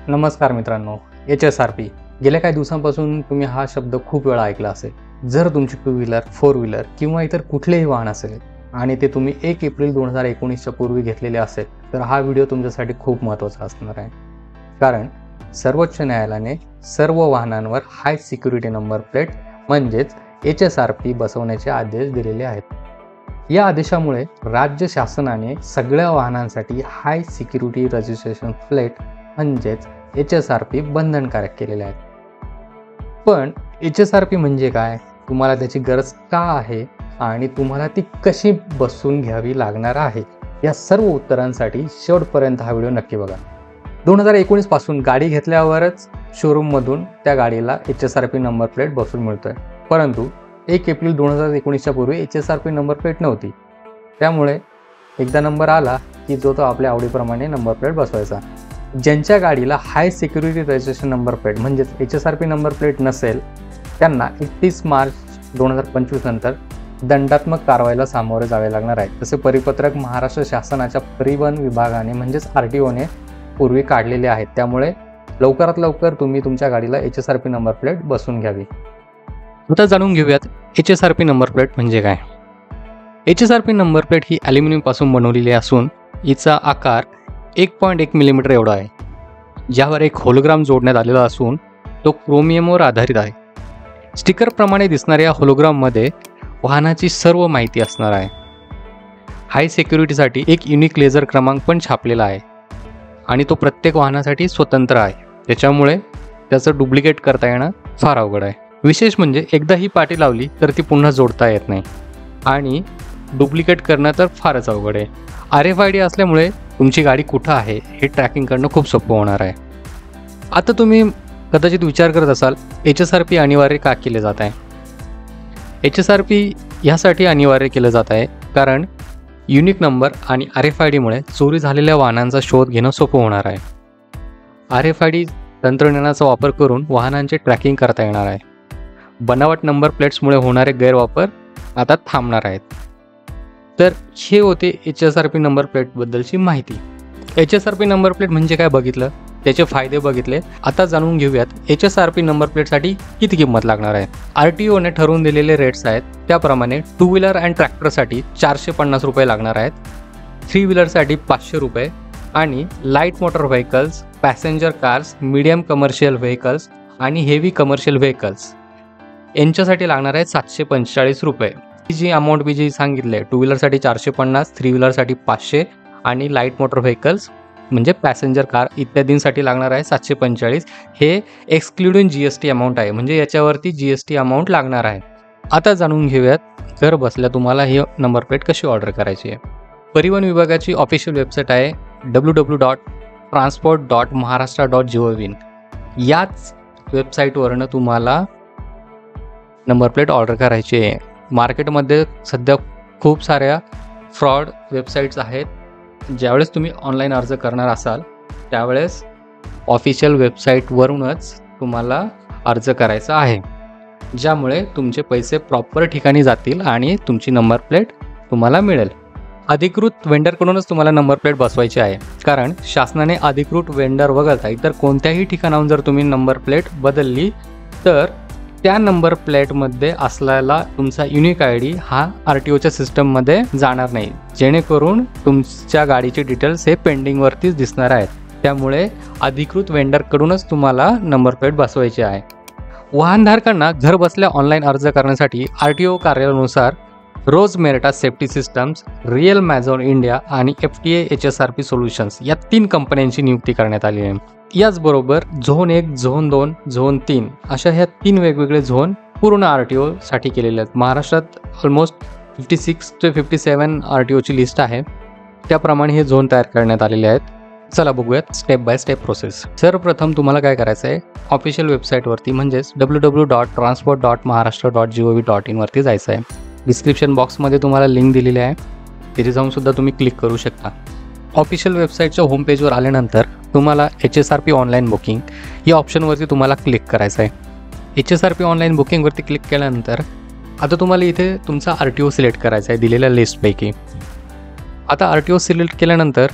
नमस्कार मित्रांनो, HSRP गेल्या काही दिवसांपासून तुम्ही हा शब्द खूप वेळा ऐकला असेल. जर तुमची 2 व्हीलर, 4 व्हीलर किंवा इतर कुठलेही वाहन असेल आणि ते तुम्ही 1 एप्रिल 2019च्या पूर्वी घेतलेले असेल तर हा व्हिडिओ तुमच्यासाठी खूप महत्त्वाचा असणार आहे. कारण सर्वोच्च न्यायालयाने सर्व वाहनांवर हाय सिक्युरिटी नंबर प्लेट म्हणजेच HSRP बसवण्याचे आदेश दिलेले आहेत. या आदेशामुळे राज्य शासनाने सगळ्या वाहनांसाठी हाय सिक्युरिटी रजिस्ट्रेशन प्लेट म्हणजेच HSRP बंधनकारक केलेले आहेत. पण HSRP म्हणजे काय, तुम्हाला त्याची गरज का आहे आणि तुम्हाला ती कशी बसवून घ्यावी लागणार आहे, या सर्व उत्तरांसाठी शेवटपर्यंत हा व्हिडिओ नक्की बघा. 2019 पासून गाडी घेतल्यावरच शोरूममधून त्या गाडीला HSRP नंबर प्लेट बसवून मिळतोय. परंतु 1 एप्रिल 2019च्या पूर्वी HSRP नंबर प्लेट नव्हती. त्यामुळे एकदा नंबर आला की तो आपल्या आवडीप्रमाणे नंबर प्लेट बसवायचा. ज्यांच्या गाडीला हाय सिक्युरिटी रजिस्ट्रेशन नंबर प्लेट म्हणजेच HSRP नंबर प्लेट नसेल त्यांना 31 मार्च 2025 नंतर दंडात्मक कारवाईला सामोरे जावे लागणार आहे. तसे परिपत्रक महाराष्ट्र शासनाच्या परिवहन विभागाने म्हणजेच RTOने पूर्वी काढलेले आहेत. त्यामुळे लवकरात लवकर तुम्ही तुमच्या गाडीला HSRP नंबर प्लेट बसवून घ्यावी. आता जाणून घेऊयात HSRP नंबर प्लेट म्हणजे काय. HSRP नंबर प्लेट ही ॲल्युमिनियमपासून बनवलेली असून हिचा आकार 1.1 मिलीमीटर एवढा आहे, ज्यावर एक होलोग्राम जोडण्यात आलेला असून तो क्रोमियमवर आधारित आहे. स्टिकरप्रमाणे दिसणाऱ्या या होलोग्राममध्ये वाहनाची सर्व माहिती असणार आहे. हाय सिक्युरिटीसाठी एक युनिक लेझर क्रमांक पण छापलेला आहे आणि तो प्रत्येक वाहनासाठी स्वतंत्र आहे. त्याच्यामुळे त्याचं डुप्लिकेट करता येणं फार अवघड आहे. विशेष म्हणजे एकदा ही पाटी लावली तर ती पुन्हा जोडता येत नाही आणि डुप्लिकेट करणं तर फारच अवघड आहे. RFID असल्यामुळे तुमची गाडी कुठं आहे हे ट्रॅकिंग करणं खूप सोपं होणार आहे. आता तुम्ही कदाचित विचार करत असाल HSRP अनिवार्य का केले जात आहे. HSRP ह्यासाठी अनिवार्य केलं जात आहे कारण युनिक नंबर आणि RFIDमुळे चोरी झालेल्या वाहनांचा शोध घेणं सोपं होणार आहे. RFID तंत्रज्ञानाचा वापर करून वाहनांचे ट्रॅकिंग करता येणार आहे. बनावट नंबर प्लेट्समुळे होणारे गैरवापर आता थांबणार आहेत. तर हे होते HSRP नंबर प्लेटबद्दलची माहिती. HSRP नंबर प्लेट म्हणजे काय बघितलं, त्याचे फायदे बघितले. आता जाणून घेऊयात HSRP नंबर प्लेटसाठी किती किंमत लागणार आहे. RTOने ठरवून दिलेले रेट्स आहेत त्याप्रमाणे 2 व्हीलर अँड ट्रॅक्टरसाठी 450 रुपये लागणार आहेत, 3 व्हीलरसाठी 500 रुपये आणि light motor vehicles, passenger cars, medium commercial vehicles आणि हेवी कमर्शियल व्हेकल्स यांच्यासाठी लागणार आहेत 745 रुपये. जी अमाऊंट मी जी सांगितली आहे 2 व्हीलरसाठी 450, 3 व्हीलरसाठी 500 आणि लाईट मोटर व्हेकल्स म्हणजे पॅसेंजर कार इत्यादींसाठी लागणार आहे 745. हे एक्सक्लुडिंग GST अमाऊंट आहे, म्हणजे याच्यावरती GST अमाऊंट लागणार आहे. आता जाणून घेऊयात घर बसल्या तुम्हाला ही नंबर प्लेट कशी ऑर्डर करायची आहे. परिवहन विभागाची ऑफिशियल वेबसाईट आहे www.transport.maharashtra.gov. याच वेबसाईटवरनं तुम्हाला नंबर प्लेट ऑर्डर करायची आहे. मार्केटमध्ये सध्या खूप साऱ्या फ्रॉड वेबसाईट्स आहेत. ज्यावेळेस तुम्ही ऑनलाईन अर्ज करणार असाल त्यावेळेस ऑफिशियल वेबसाईटवरूनच तुम्हाला अर्ज करायचा आहे, ज्यामुळे तुमचे पैसे प्रॉपर ठिकाणी जातील आणि तुमची नंबर प्लेट तुम्हाला मिळेल. अधिकृत वेंडरकडूनच तुम्हाला नंबर प्लेट बसवायची आहे, कारण शासनाने अधिकृत वेंडर वगळता इतर कोणत्याही ठिकाणाहून जर तुम्ही नंबर प्लेट बदलली तर त्या नंबर प्लेटमध्ये असलेला तुमचा युनिक ID हा RTOच्या सिस्टममध्ये जाणार नाही, जेणेकरून तुमच्या गाडीचे डिटेल्स हे पेंडिंगवरतीच दिसणार आहेत. त्यामुळे अधिकृत वेंडरकडूनच तुम्हाला नंबर प्लेट बसवायची आहे. वाहनधारकांना घर बसल्या ऑनलाईन अर्ज करण्यासाठी RTO कार्यालयानुसार रोज मेरटा सेफ्टी सिस्टम्स, रिअल मॅझॉन इंडिया आणि FTA HSRP सोल्युशन्स या 3 कंपन्यांची नियुक्ती करण्यात आली आहे. याचबरोबर झोन 1, झोन 2, झोन 3 अशा ह्या 3 वेगवेगळे झोन पूर्ण RTOसाठी केलेले आहेत. महाराष्ट्रात ऑलमोस्ट 56 ते 57 RTOची लिस्ट आहे. त्याप्रमाणे हे झोन तयार करण्यात आलेले आहेत. चला बघूयात स्टेप बाय स्टेप प्रोसेस. सर्वप्रथम तुम्हाला काय करायचं आहे, ऑफिशियल वेबसाईटवरती म्हणजेच www.transport.maharashtra.gov.in वरती जायचं आहे. डिस्क्रिप्शन बॉक्समध्ये तुम्हाला लिंक दिलेली आहे, तिथे जाऊन सुद्धा तुम्ही क्लिक करू शकता. ऑफिशियल वेबसाईटच्या होम पेजवर आल्यानंतर तुम्हाला HSRP ऑनलाईन बुकिंग या ऑप्शनवरती तुम्हाला क्लिक करायचं आहे. HSRP ऑनलाईन बुकिंगवरती क्लिक केल्यानंतर आता तुम्हाला इथे तुमचा RTO सिलेक्ट करायचा आहे दिलेल्या लिस्टपैकी. आता RTO सिलेक्ट केल्यानंतर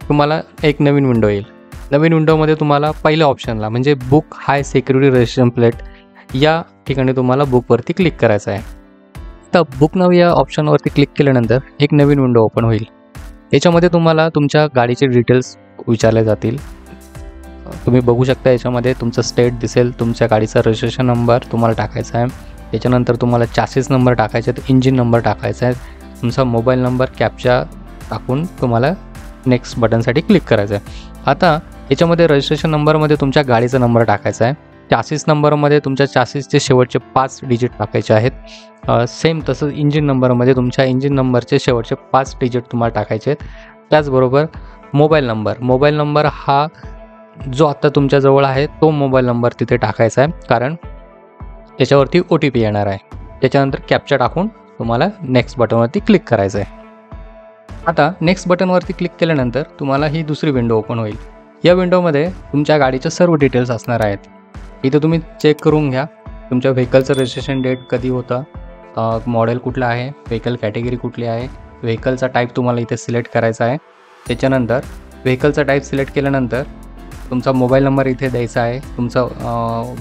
तुम्हाला एक नवीन विंडो येईल. नवीन विंडोमध्ये तुम्हाला पहिल्या ऑप्शनला म्हणजे बुक हाय सिक्युरिटी रजिस्ट्रेशन प्लेट या ठिकाणी तुम्हाला बुकवरती क्लिक करायचं आहे. तर बुक नाव या ऑप्शनवरती क्लिक केल्यानंतर एक नवीन विंडो ओपन होईल. याच्यामध्ये तुम्हाला तुमच्या गाडीचे डिटेल्स विचारले जातील. तुम्ही बघू शकता याच्यामध्ये तुमचं स्टेट दिसेल, तुमच्या गाडीचा रजिस्ट्रेशन नंबर तुम्हाला टाकायचा आहे. त्याच्यानंतर तुम्हाला चॅसिस नंबर टाकायचे आहेत, इंजिन नंबर टाकायचा आहे, तुमचा मोबाईल नंबर कॅप्चा टाकून तुम्हाला नेक्स्ट बटनसाठी क्लिक करायचं आहे. आता याच्यामध्ये रजिस्ट्रेशन नंबरमध्ये तुमच्या गाडीचा नंबर टाकायचा आहे. चॅसिस नंबरमध्ये तुमच्या चॅसिसचे शेवटचे 5 डिजिट टाकायचे आहेत. सेम तसंच इंजिन नंबरमध्ये तुमच्या इंजिन नंबरचे शेवटचे 5 डिजिट तुम्हाला टाकायचे आहेत. त्याचबरोबर मोबाईल नंबर हा जो आत्ता तुमच्याजवळ आहे तो मोबाईल नंबर तिथे टाकायचा आहे, कारण त्याच्यावरती OTP येणार आहे. त्याच्यानंतर कॅप्चा टाकून तुम्हाला नेक्स्ट बटनवरती क्लिक करायचं आहे. आता नेक्स्ट बटनवरती क्लिक केल्यानंतर तुम्हाला ही दुसरी विंडो ओपन होईल. या विंडोमध्ये तुमच्या गाडीचे सर्व डिटेल्स असणार आहेत. इथे तुम्ही चेक करून घ्या तुमच्या व्हेकलचं रजिस्ट्रेशन डेट कधी होतं, मॉडेल कुठलं आहे, व्हेकल कॅटेगरी कुठली आहे, व्हेकलचा टाईप तुम्हाला इथे सिलेक्ट करायचा आहे. त्याच्यानंतर व्हेकलचा टाईप सिलेक्ट केल्यानंतर तुमचा मोबाईल नंबर इथे द्यायचा आहे, तुमचा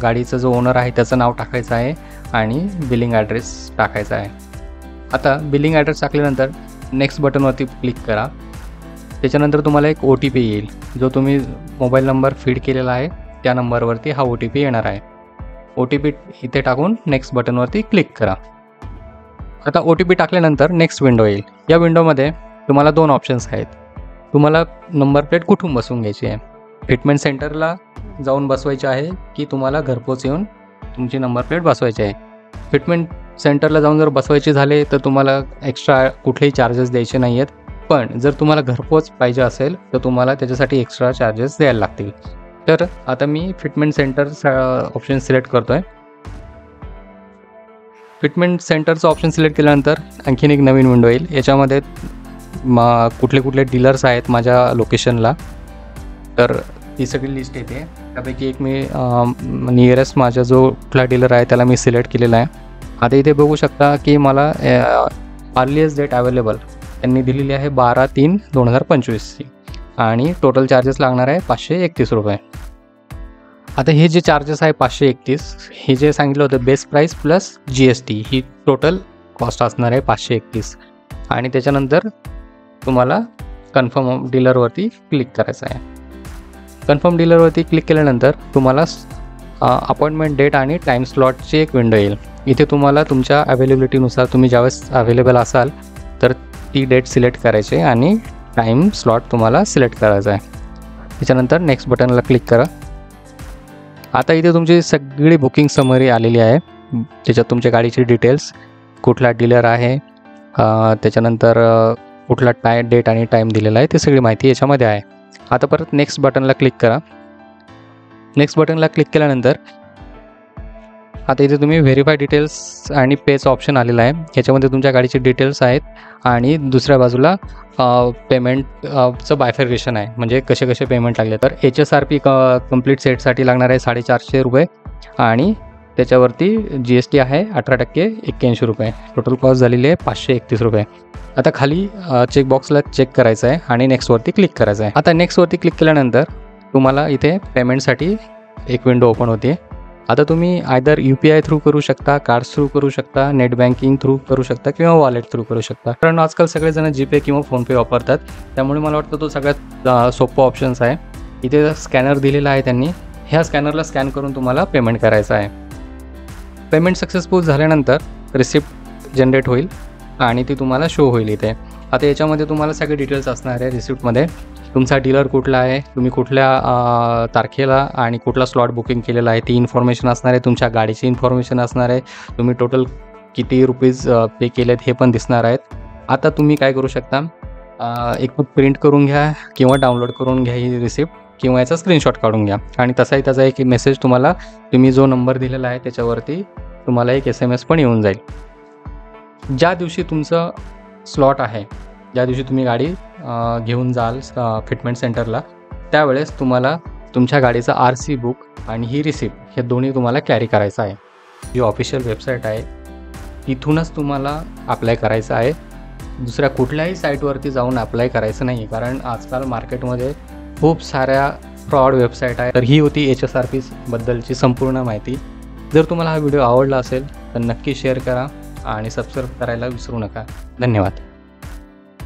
गाडीचा जो ओनर आहे त्याचं नाव टाकायचं आहे आणि बिलिंग ॲड्रेस टाकायचा आहे. आता बिलिंग ॲड्रेस टाकल्यानंतर नेक्स्ट बटनवरती क्लिक करा. त्याच्यानंतर तुम्हाला एक OTP येईल, जो तुम्ही मोबाईल नंबर फीड केलेला आहे त्या नंबरवरती हा OTP येणार आहे. OTP इथे टाकून नेक्स्ट बटनवरती क्लिक करा. आता OTP टाकल्यानंतर नेक्स्ट विंडो येईल. या विंडोमध्ये तुम्हाला 2 ऑप्शन्स आहेत. तुम्हाला नंबर प्लेट कुठून बसवून घ्यायची आहे, फिटमेंट सेंटरला जाऊन बसवायची आहे की तुम्हाला घरपोच येऊन तुमची नंबर प्लेट बसवायची आहे. फिटमेंट सेंटरला जाऊन जर बसवायचे झाले तर तुम्हाला एक्स्ट्रा कुठलेही चार्जेस द्यायचे नाही आहेत. पण जर तुम्हाला घरपोच पाहिजे असेल तर तुम्हाला त्याच्यासाठी एक्स्ट्रा चार्जेस द्यायला लागतील. तर आता मी फिटमेंट सेंटर ऑप्शन सिलेक्ट करतो आहे. फिटमेंट सेंटरचं ऑप्शन सिलेक्ट केल्यानंतर आणखीन एक नवीन विंडो येईल. याच्यामध्ये कुठले कुठले डीलर्स आहेत माझ्या लोकेशनला, तर ती सगळी लिस्ट येते. त्यापैकी एक मी नियरेस्ट माझा जो कुठला डीलर आहे त्याला मी सिलेक्ट केलेला आहे. आता इथे बघू शकता की मला अर्लिएस्ट डेट अवेलेबल त्यांनी दिलेली आहे 12/3/2025 आणि टोटल चार्जेस लागणार आहे 531 रुपये. आता हे जे चार्जेस आहे 531, हे जे सांगितलं होतं बेस प्राईस प्लस GST ही टोटल कॉस्ट असणार आहे 531. आणि त्याच्यानंतर तुम्हाला कन्फर्म डीलरवरती क्लिक करायचं आहे. कन्फर्म डीलरवरती क्लिक केल्यानंतर तुम्हाला अपॉइंटमेंट डेट आणि टाईम स्लॉटची एक विंडो येईल. इथे तुम्हाला तुमच्या अवेलेबिलिटीनुसार तुम्ही ज्यावेळेस अवेलेबल असाल तर ती डेट सिलेक्ट करायची आणि टाईम स्लॉट तुम्हाला सिलेक्ट करायचा आहे. त्याच्यानंतर नेक्स्ट बटनला क्लिक करा. आता इथे तुमची सगळी बुकिंग समरी आलेली आहे. त्याच्यात तुमच्या गाडीची डिटेल्स, कुठला डीलर आहे, त्याच्यानंतर कुठला डेट आणि टाईम दिलेला आहे, ते सगळी माहिती याच्यामध्ये आहे. आता परत नेक्स्ट बटनला क्लिक करा. नेक्स्ट बटनला क्लिक केल्यानंतर आता इथे तुम्ही व्हेरीफाय डिटेल्स आणि पेचं ऑप्शन आलेलं आहे. याच्यामध्ये तुमच्या गाडीचे डिटेल्स आहेत आणि दुसऱ्या बाजूला पेमेंटचं बायफर्गेशन आहे, म्हणजे कसे कसे पेमेंट लागले. तर HSRP कंप्लीट सेटसाठी लागणार आहे 450 रुपये आणि त्याच्यावरती GST आहे 18% 81 रुपये. टोटल कॉस्ट झालेली आहे 531 रुपये. आता खाली चेकबॉक्सला चेक करायचं आहे आणि नेक्स्टवरती क्लिक करायचं आहे. आता नेक्स्टवरती क्लिक केल्यानंतर तुम्हाला इथे पेमेंटसाठी एक विंडो ओपन होते. आता तुम्ही आयदर UPI थ्रू करू शकता, कार्ड्स थ्रू करू शकता, नेट बँकिंग थ्रू करू शकता किंवा वॉलेट थ्रू करू शकता. कारण आजकाल सगळेजण GPay किंवा फोनपे वापरतात, त्यामुळे मला वाटतं तो सगळ्यात सोपं ऑप्शन्स आहे. इथे स्कॅनर दिलेला आहे त्यांनी, ह्या स्कॅनरला स्कॅन करून तुम्हाला पेमेंट करायचं आहे. पेमेंट सक्सेसफुल झाल्यानंतर रिसिप्ट जनरेट होईल आणि ती तुम्हाला शो होईल इथे. आता याच्यामध्ये तुम्हाला सगळे डिटेल्स असणार आहे. रिसिप्टमध्ये तुमचा डीलर कुठला आहे, तुम्ही कुठल्या तारखेला आणि कुठला स्लॉट बुकिंग केलेला आहे ती इन्फॉर्मेशन असणार आहे, तुमच्या गाडीची इन्फॉर्मेशन असणार आहे, तुम्ही टोटल किती रुपीज पे केलेत हे पण दिसणार आहेत. आता तुम्ही काय करू शकता, एक प्रिंट करून घ्या किंवा डाउनलोड करून घ्या ही रिसिप्ट किंवा याचा स्क्रीनशॉट काढून घ्या आणि तसाही त्याचा एक मेसेज तुम्हाला, तुम्ही जो नंबर दिलेला आहे त्याच्यावरती तुम्हाला एक SMS पण येऊन जाईल. ज्या दिवशी तुमचं स्लॉट आहे, ज्या दिवशी तुम्ही गाडी घेऊन जाल फिटमेंट सेंटरला, त्यावेळेस तुम्हाला तुमच्या गाडीचा RC बुक आणि ही रिसिप्ट हे दोन्ही तुम्हाला कॅरी करायचं आहे. जी ऑफिशियल वेबसाईट आहे तिथूनच तुम्हाला अप्लाय करायचं आहे. दुसऱ्या कुठल्याही साईटवरती जाऊन अप्लाय करायचं नाही, कारण आजकाल मार्केटमध्ये खूप साऱ्या फ्रॉड वेबसाईट आहे. तर ही होती HSRP बद्दलची संपूर्ण माहिती. जर तुम्हाला हा व्हिडिओ आवडला असेल तर नक्की शेअर करा आणि सबस्क्राईब करायला विसरू नका. धन्यवाद.